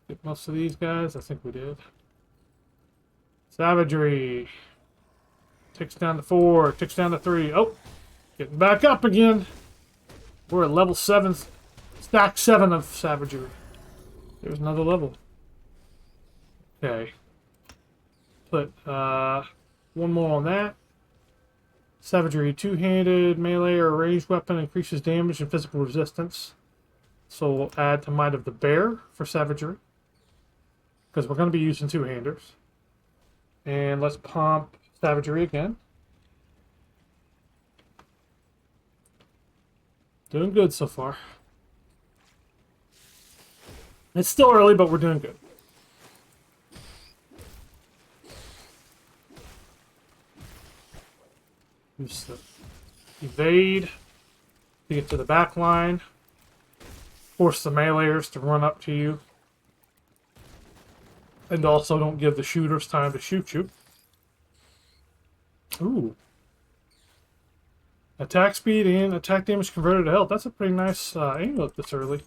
Get most of these guys. I think we did. Savagery. Ticks down to 4. Ticks down to 3. Oh! Getting back up again. We're at level 7. Stack 7 of savagery. There's another level. Okay. Put one more on that. Savagery, two-handed, melee or ranged weapon increases damage and physical resistance. So we'll add to Might of the Bear for savagery. Because we're going to be using two-handers. And let's pump savagery again. Doing good so far. It's still early, but we're doing good. Use the evade to get to the back line. Force the meleeers to run up to you. And also don't give the shooters time to shoot you. Ooh. Attack speed and attack damage converted to health. That's a pretty nice amulet this early.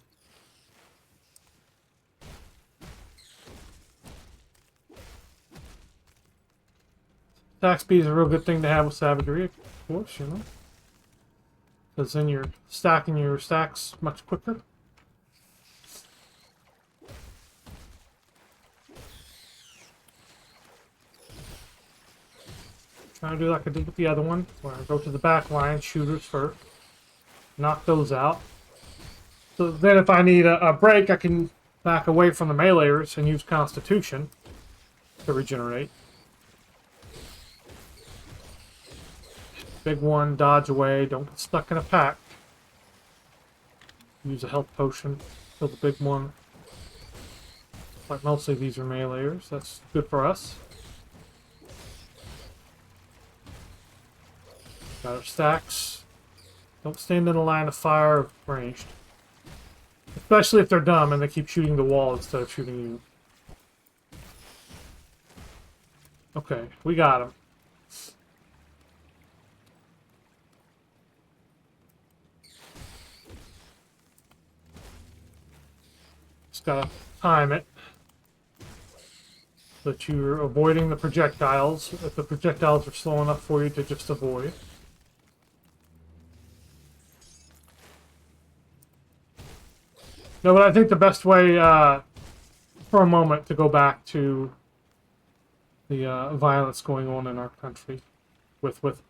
Attack speed is a real good thing to have with savagery, of course, you know. Because then you're stacking your stacks much quicker. Trying to do like I did with the other one, where I go to the back line, shooters first, knock those out. So then if I need a break, I can back away from the meleeers and use Constitution to regenerate. Big one, dodge away, don't get stuck in a pack. Use a health potion, kill the big one. Like mostly these are meleeers, that's good for us. Got our stacks. Don't stand in a line of fire ranged. Especially if they're dumb and they keep shooting the wall instead of shooting you. Okay, we got him. Just gotta time it. So that you're avoiding the projectiles. If the projectiles are slow enough for you to just avoid. No, but I think the best way, for a moment, to go back to the violence going on in our country, with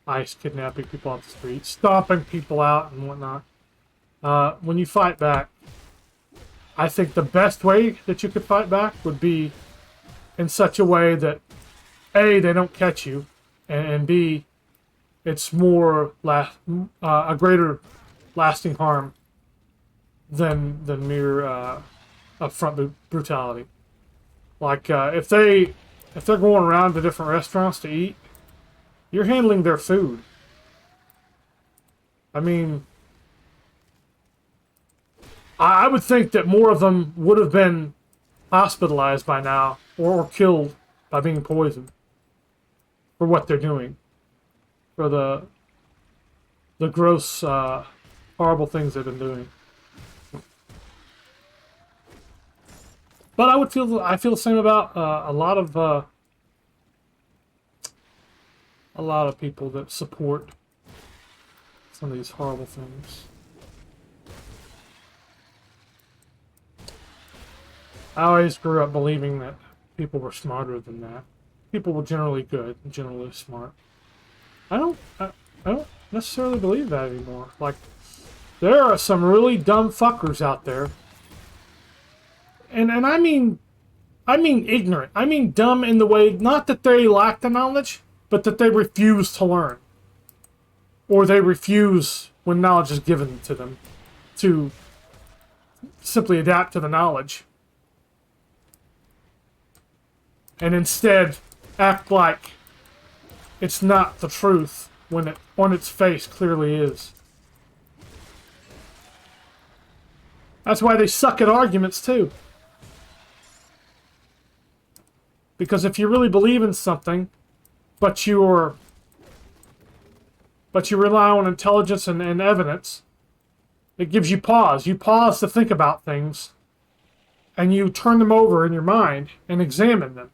ICE kidnapping people off the street, stomping people out and whatnot. When you fight back, I think the best way that you could fight back would be in such a way that A, they don't catch you, and B, it's more a greater lasting harm than mere upfront brutality. Like if they're going around to different restaurants to eat, you're handling their food. I mean, I would think that more of them would have been hospitalized by now or killed by being poisoned for what they're doing, for the gross, horrible things they've been doing. But I feel the same about a lot of people that support some of these horrible things. I always grew up believing that people were smarter than that. People were generally good and generally smart. I don't necessarily believe that anymore. Like, there are some really dumb fuckers out there. And I mean ignorant. I mean dumb in the way, not that they lack the knowledge, but that they refuse to learn. Or they refuse, when knowledge is given to them, to simply adapt to the knowledge. And instead act like it's not the truth when it on its face clearly is. That's why they suck at arguments too. Because if you really believe in something, but you rely on intelligence and evidence, it gives you pause. You pause to think about things and you turn them over in your mind and examine them,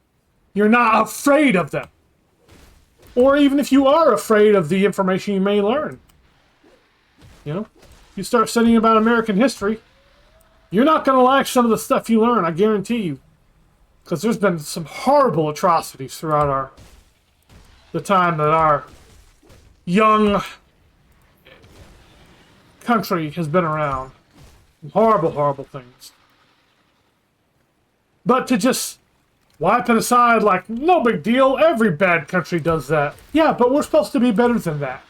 you're not afraid of them. Or even if you are afraid of the information you may learn. You know, you start studying about American history, you're not going to like some of the stuff you learn, I guarantee you. Because there's been some horrible atrocities throughout the time that our young country has been around. Horrible, horrible things. But to just wipe it aside like, no big deal, every bad country does that. Yeah, but we're supposed to be better than that.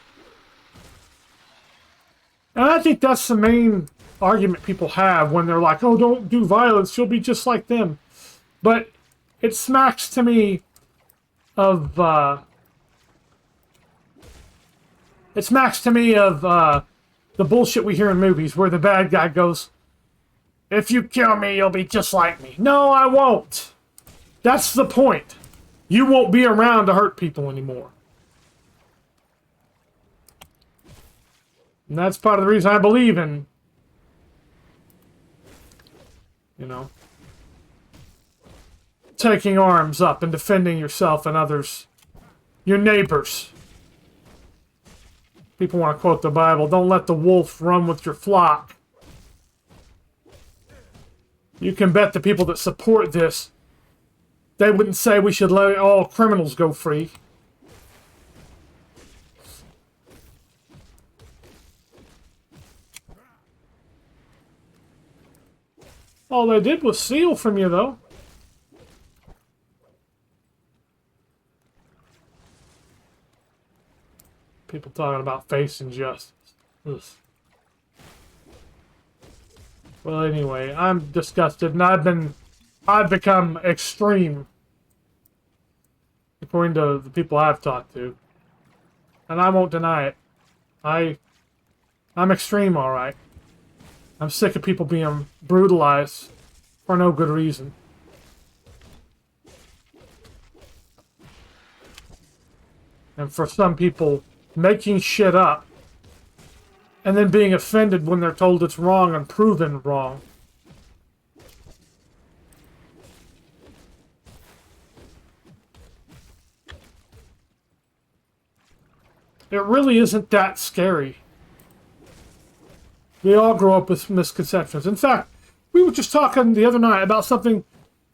And I think that's the main argument people have when they're like, oh, don't do violence, you'll be just like them. But it smacks to me of, the bullshit we hear in movies where the bad guy goes, if you kill me, you'll be just like me. No, I won't. That's the point. You won't be around to hurt people anymore. And that's part of the reason I believe in, you know, taking arms up and defending yourself and others, your neighbors. People want to quote the Bible, don't let the wolf run with your flock. You can bet the people that support this, they wouldn't say we should let all criminals go free. All they did was steal from you, though. People talking about facing justice. Ugh. Well, anyway, I'm disgusted, and I've become extreme, according to the people I've talked to, and I won't deny it. I'm extreme, all right. I'm sick of people being brutalized for no good reason. And for some people, making shit up and then being offended when they're told it's wrong and proven wrong. It really isn't that scary. We all grow up with misconceptions. In fact, we were just talking the other night about something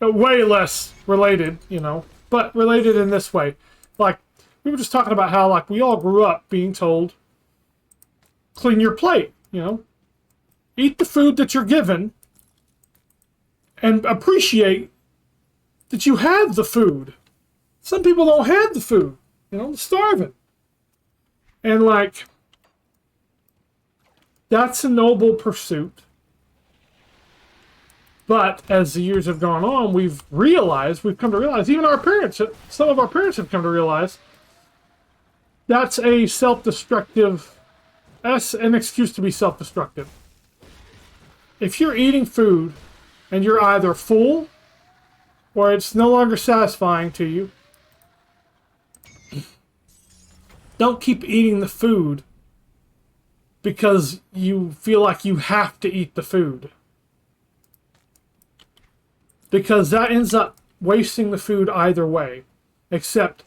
way less related, you know, but related in this way. Like, we were just talking about how, like, we all grew up being told, clean your plate, you know. Eat the food that you're given and appreciate that you have the food. Some people don't have the food, you know, starving. And, like, that's a noble pursuit. But as the years have gone on, we've come to realize, even our parents, some of our parents have come to realize, that's a self-destructive, that's an excuse to be self-destructive. If you're eating food and you're either full or it's no longer satisfying to you, don't keep eating the food because you feel like you have to eat the food. Because that ends up wasting the food either way. Except,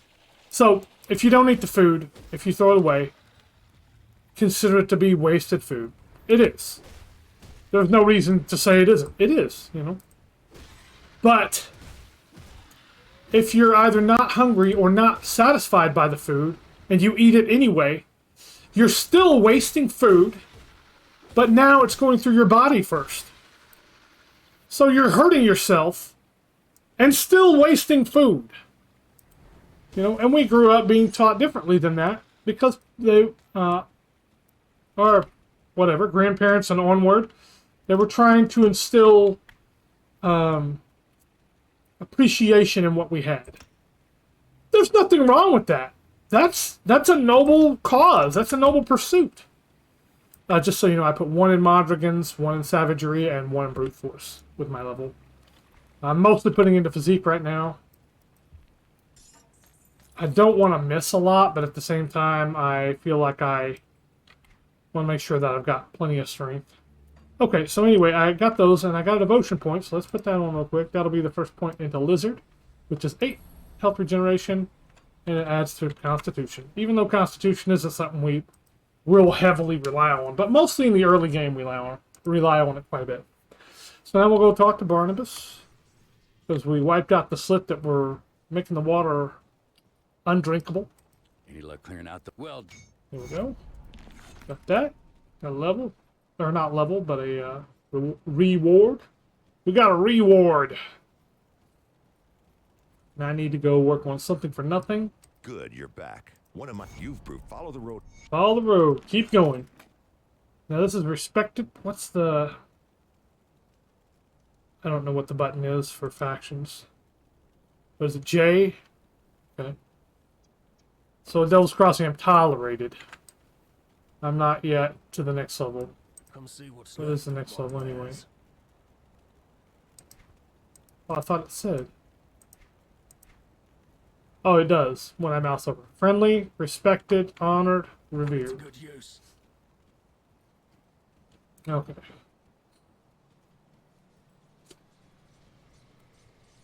so if you don't eat the food, if you throw it away, consider it to be wasted food. It is. There's no reason to say it isn't. It is, you know. But if you're either not hungry or not satisfied by the food, and you eat it anyway, you're still wasting food, but now it's going through your body first. So you're hurting yourself and still wasting food. You know, and we grew up being taught differently than that because they, our, whatever, grandparents and onward, they were trying to instill appreciation in what we had. There's nothing wrong with that. That's a noble cause. That's a noble pursuit. Just so you know, I put 1 in Modrigans, 1 in Savagery, and 1 in Brute Force with my level. I'm mostly putting into Physique right now. I don't want to miss a lot, but at the same time, I feel like I want to make sure that I've got plenty of strength. Okay, so anyway, I got those, and I got a devotion point, so let's put that on real quick. That'll be the first point into Lizard, which is 8 health regeneration, and it adds to Constitution. Even though Constitution isn't something we real heavily rely on, but mostly in the early game we rely on it quite a bit. So now we'll go talk to Barnabas, because we wiped out the slit that were making the water undrinkable. Any luck clearing out the... Well... There we go. Got that. Got a level. Or not level, but a reward. We got a reward. Now I need to go work on something for nothing. Good, you're back. One of my... You've proved. Follow the road. Follow the road. Keep going. Now this is respected. What's the... I don't know what the button is for factions. What is it? J? Okay. So Devil's Crossing, I'm tolerated. I'm not yet to the next level. Come see what's What is the next level anyway? Oh, I thought it said. Oh, it does when I mouse over. Friendly, respected, honored, revered. Good use. Okay.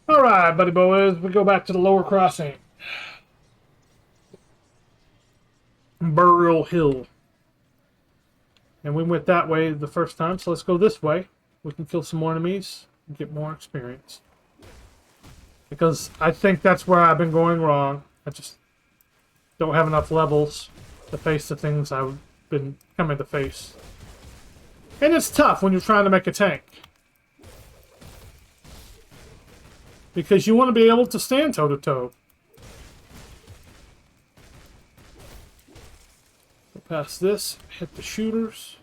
Alright, buddy boys, we go back to the lower crossing. Burial Hill. And we went that way the first time, so let's go this way. We can kill some more enemies and get more experience. Because I think that's where I've been going wrong. I just don't have enough levels to face the things I've been coming to face. And it's tough when you're trying to make a tank. Because you want to be able to stand toe-to-toe. Go past this, hit the shooters.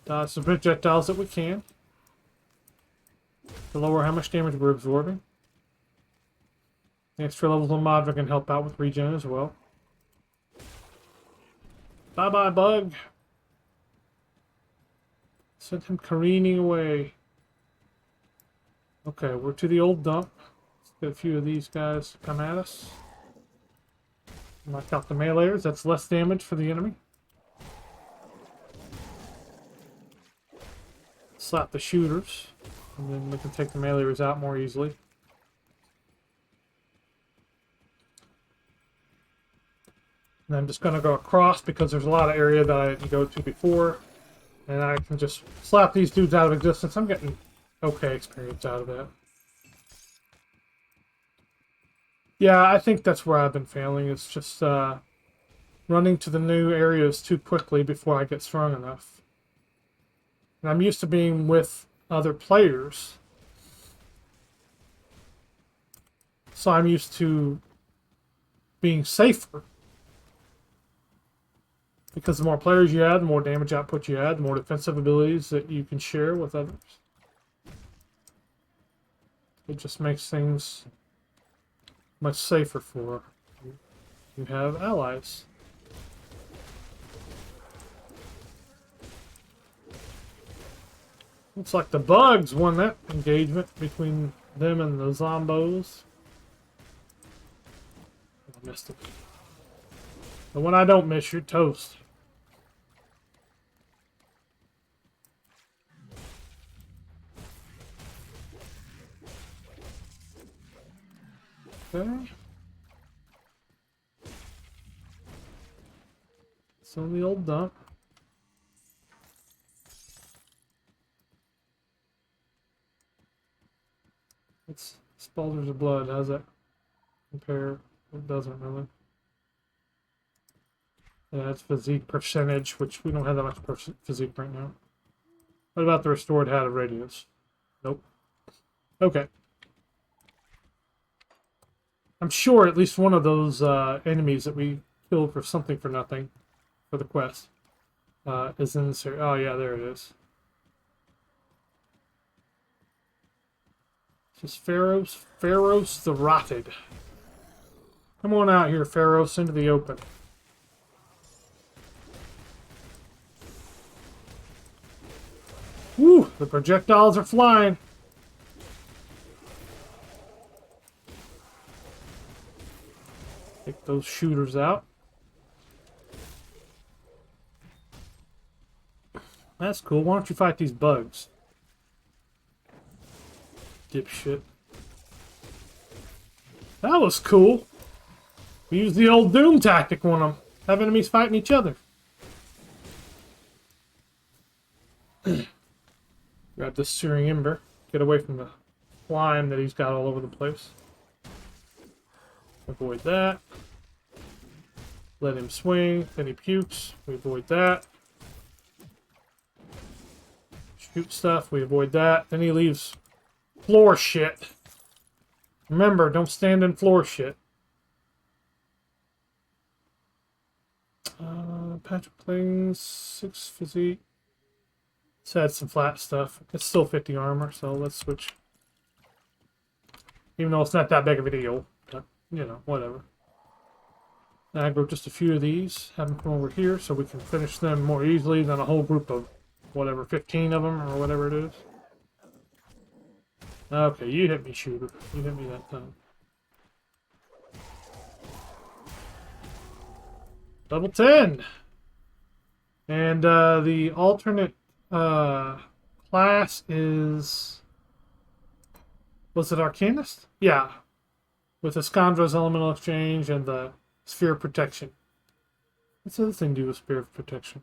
Dodge the projectiles that we can. To lower how much damage we're absorbing. The extra levels of Modra can help out with regen as well. Bye-bye, bug. Send him careening away. Okay, we're to the old dump. Let's get a few of these guys to come at us. Knock out the meleeers. That's less damage for the enemy. Slap the shooters. And then we can take the meleeers out more easily. And I'm just going to go across because there's a lot of area that I didn't go to before. And I can just slap these dudes out of existence. I'm getting okay experience out of that. Yeah, I think that's where I've been failing. It's just running to the new areas too quickly before I get strong enough. And I'm used to being with other players. So I'm used to being safer. Because the more players you have, the more damage output you have, the more defensive abilities that you can share with others. It just makes things much safer for you. You have allies. Looks like the bugs won that engagement between them and the zombos. I missed it. But when I don't miss, you're toast. Okay. So the old dump. It's Spalders of Blood. How's that compare? It doesn't really. Yeah, it's physique percentage, which we don't have that much physique right now. What about the restored hat of radius? Nope. Okay. I'm sure at least one of those enemies that we killed for something for nothing for the quest is in this area. Oh yeah, there it is. Just Pharaohs the Rotted. Come on out here, Pharaohs, into the open. Woo! The projectiles are flying. Take those shooters out. That's cool. Why don't you fight these bugs? Dipshit. That was cool. We used the old Doom tactic on them. Have enemies fighting each other. Grab this searing ember. Get away from the slime that he's got all over the place. Avoid that. Let him swing. Then he pukes. We avoid that. Shoot stuff. We avoid that. Then he leaves floor shit. Remember, don't stand in floor shit. Patrick plays 6 physique. Let's add some flat stuff. It's still 50 armor, so let's switch. Even though it's not that big of a deal. But, you know, whatever. Aggro just a few of these. Have them come over here so we can finish them more easily than a whole group of, whatever, 15 of them or whatever it is. Okay, you hit me, shooter. You hit me that time. Level 10! And the alternate class is... Was it Arcanist? Yeah. With the Scondra's Elemental Exchange and the Sphere of Protection. What's the other thing to do with Sphere of Protection?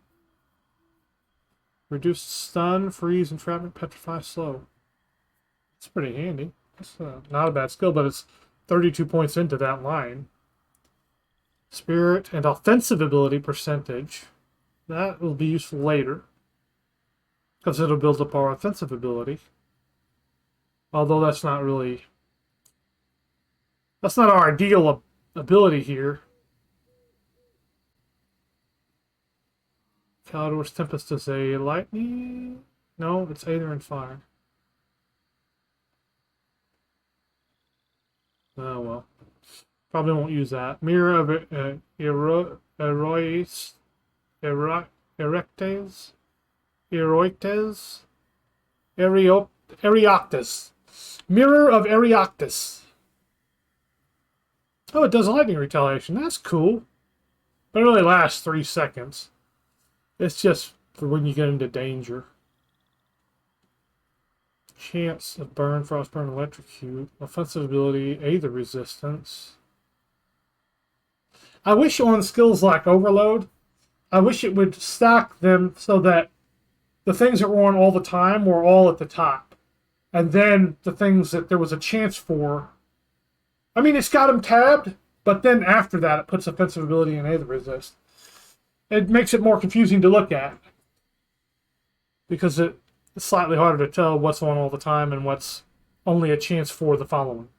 Reduced stun, freeze, entrapment, petrify, slow. It's pretty handy. It's not a bad skill, but it's 32 points into that line. Spirit and offensive ability percentage. That will be useful later. Because it'll build up our offensive ability. Although that's not really... That's not our ideal ability here. Caldor's Tempest is a lightning? No, it's Aether and Fire. Oh well. Probably won't use that. Mirror of Erectes? Erioctes. Mirror of Erioctes. Oh, it does lightning retaliation. That's cool. But it only lasts 3 seconds. It's just for when you get into danger. Chance of burn, frostburn, electrocute. Offensive ability, Aether resistance. I wish on skills like Overload, I wish it would stack them so that the things that were on all the time were all at the top. And then the things that there was a chance for... I mean, it's got them tabbed, but then after that it puts offensive ability and Aether resist. It makes it more confusing to look at. Because it's slightly harder to tell what's on all the time and what's only a chance for the following.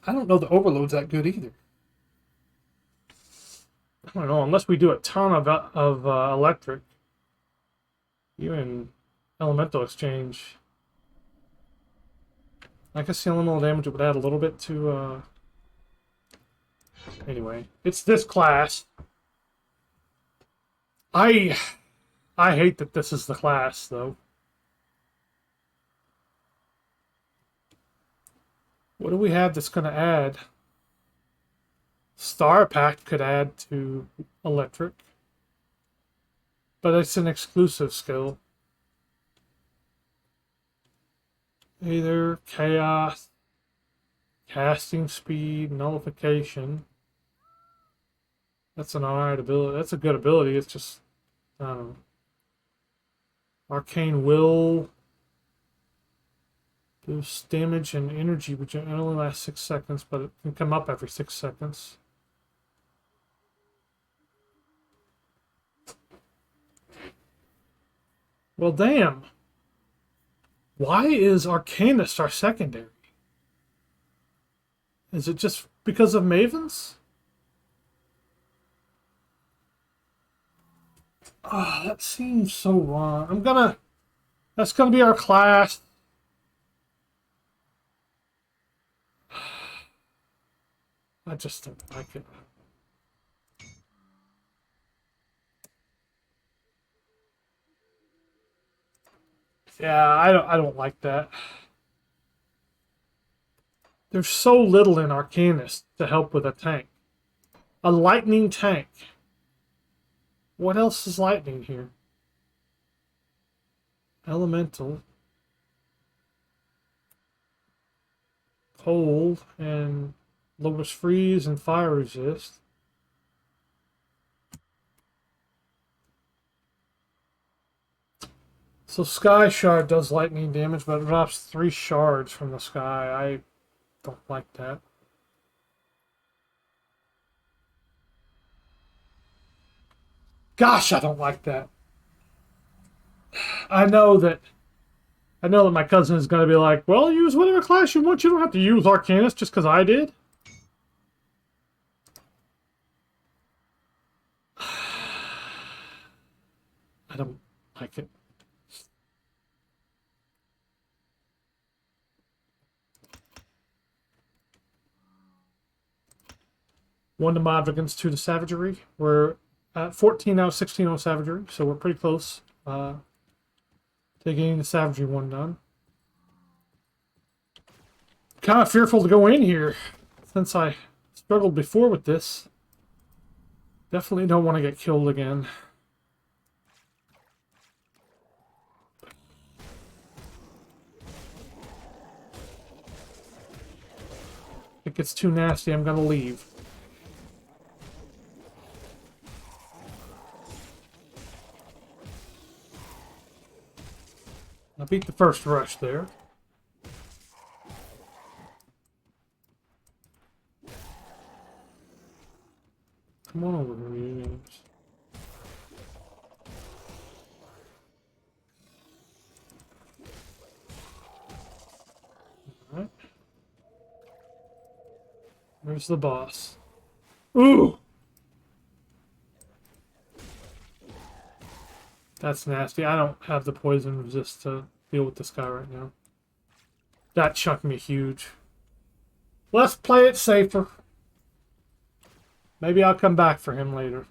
I don't know the Overload's that good either. I don't know, unless we do a ton of electric. Even Elemental Exchange. I guess the elemental damage would add a little bit to... Anyway, it's this class. I hate that this is the class, though. What do we have that's going to add? Star Pact could add to electric. But it's an exclusive skill. Either chaos, casting speed, nullification. That's an alright ability. That's a good ability. It's just, I don't know. Arcane Will. Boosts damage and energy, which only lasts 6 seconds, but it can come up every 6 seconds. Well, damn. Why is Arcanist our secondary? Is it just because of Mavens? Ah, that seems so wrong. That's gonna be our class. I just don't like it. Yeah, I don't like that. There's so little in Arcanist to help with a tank. A lightning tank What else is lightning here? Elemental. Cold and lowest freeze and fire resist. So Sky Shard does lightning damage, but it drops 3 shards from the sky. I don't like that. Gosh, I don't like that. I know that my cousin is going to be like, well, use whatever class you want. You don't have to use Arcanist just because I did. I don't like it. One to Modrigans, 2 to Savagery. We're at 14 out of 16 on Savagery, so we're pretty close to getting the Savagery one done. Kind of fearful to go in here, since I struggled before with this. Definitely don't want to get killed again. If it gets too nasty, I'm gonna leave. I beat the first rush there. Come on over, minions. Alright. Where's the boss? Ooh! That's nasty. I don't have the poison resist to deal with this guy right now. That chucked me huge. Let's play it safer. Maybe I'll come back for him later.